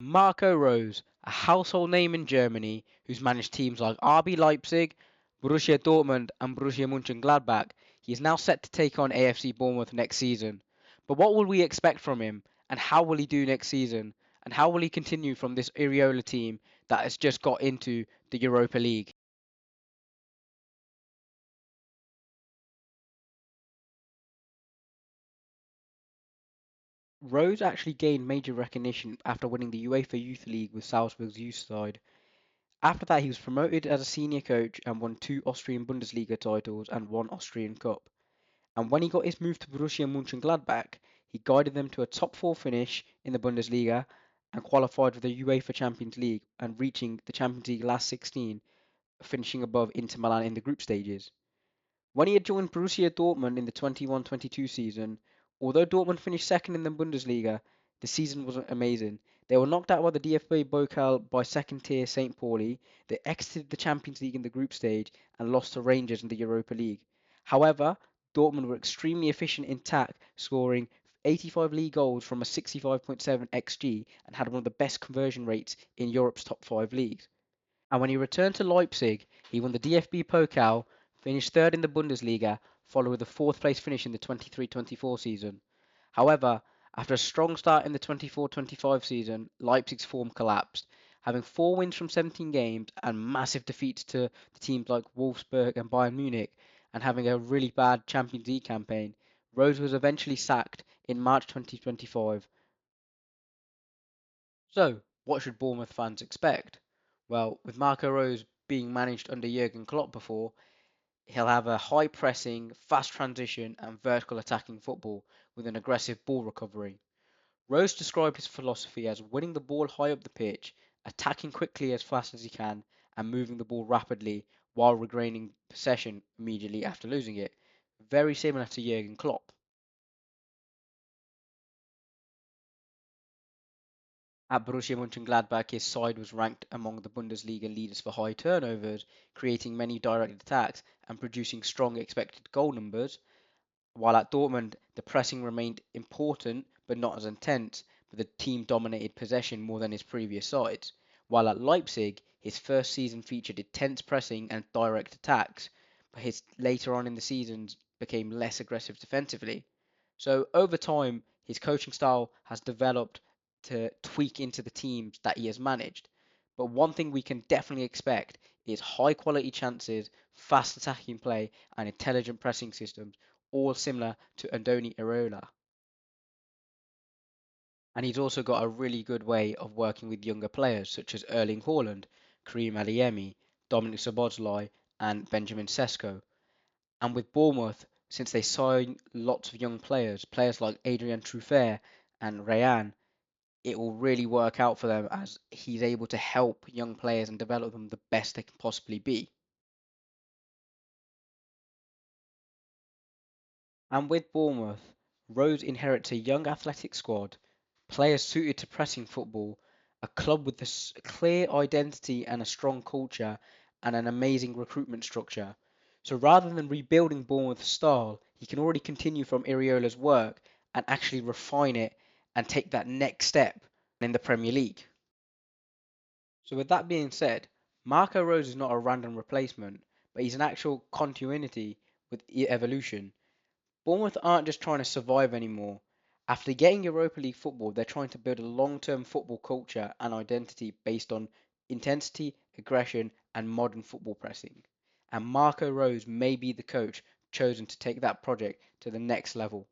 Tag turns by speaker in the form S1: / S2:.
S1: Marco Rose, a household name in Germany who's managed teams like RB Leipzig, Borussia Dortmund, and Borussia Mönchengladbach, he is now set to take on AFC Bournemouth next season. But what will we expect from him, and how will he do next season? And how will he continue from this Iraola team that has just got into the Europa League? Rose actually gained major recognition after winning the UEFA Youth League with Salzburg's youth side. After that, he was promoted as a senior coach and won two Austrian Bundesliga titles and one Austrian Cup. And when he got his move to Borussia Mönchengladbach, he guided them to a top four finish in the Bundesliga and qualified for the UEFA Champions League and reaching the Champions League last 16, finishing above Inter Milan in the group stages. When he had joined Borussia Dortmund in the 21-22 season, although Dortmund finished second in the Bundesliga, the season wasn't amazing. They were knocked out by the DFB Pokal by second tier St. Pauli. They exited the Champions League in the group stage and lost to Rangers in the Europa League. However, Dortmund were extremely efficient in attack, scoring 85 league goals from a 65.7 xG and had one of the best conversion rates in Europe's top 5 leagues. And when he returned to Leipzig, he won the DFB Pokal, finished third in the Bundesliga, followed with a fourth place finish in the 23-24 season. However, after a strong start in the 24-25 season, Leipzig's form collapsed, having 4 wins from 17 games and massive defeats to the teams like Wolfsburg and Bayern Munich, and having a really bad Champions League campaign. Rose was eventually sacked in March 2025. So, what should Bournemouth fans expect? Well, with Marco Rose being managed under Jurgen Klopp before, he'll have a high pressing, fast transition, and vertical attacking football with an aggressive ball recovery. Rose described his philosophy as winning the ball high up the pitch, attacking quickly as fast as he can, and moving the ball rapidly while regaining possession immediately after losing it. Very similar to Jurgen Klopp. At Borussia Mönchengladbach, his side was ranked among the Bundesliga leaders for high turnovers, creating many direct attacks and producing strong expected goal numbers, while at Dortmund, the pressing remained important but not as intense, but the team dominated possession more than his previous sides. While at Leipzig, his first season featured intense pressing and direct attacks, but his later on in the seasons became less aggressive defensively. So over time, his coaching style has developed to tweak into the teams that he has managed. But one thing we can definitely expect is high quality chances, fast attacking play, and intelligent pressing systems, all similar to Andoni Iraola. And he's also got a really good way of working with younger players such as Erling Haaland, Karim Adeyemi, Dominic Szoboszlai, and Benjamin Sesko. And with Bournemouth, since they sign lots of young players, players like Adrian Truffert and Rayan, it will really work out for them as he's able to help young players and develop them the best they can possibly be. And with Bournemouth, Rose inherits a young athletic squad, players suited to pressing football, a club with a clear identity and a strong culture, and an amazing recruitment structure. So rather than rebuilding Bournemouth's style, he can already continue from Iriola's work and actually refine it and take that next step in the Premier League. So with that being said, Marco Rose is not a random replacement, but he's an actual continuity with evolution. Bournemouth aren't just trying to survive anymore. After getting Europa League football, they're trying to build a long-term football culture and identity based on intensity, aggression, and modern football pressing. And Marco Rose may be the coach chosen to take that project to the next level.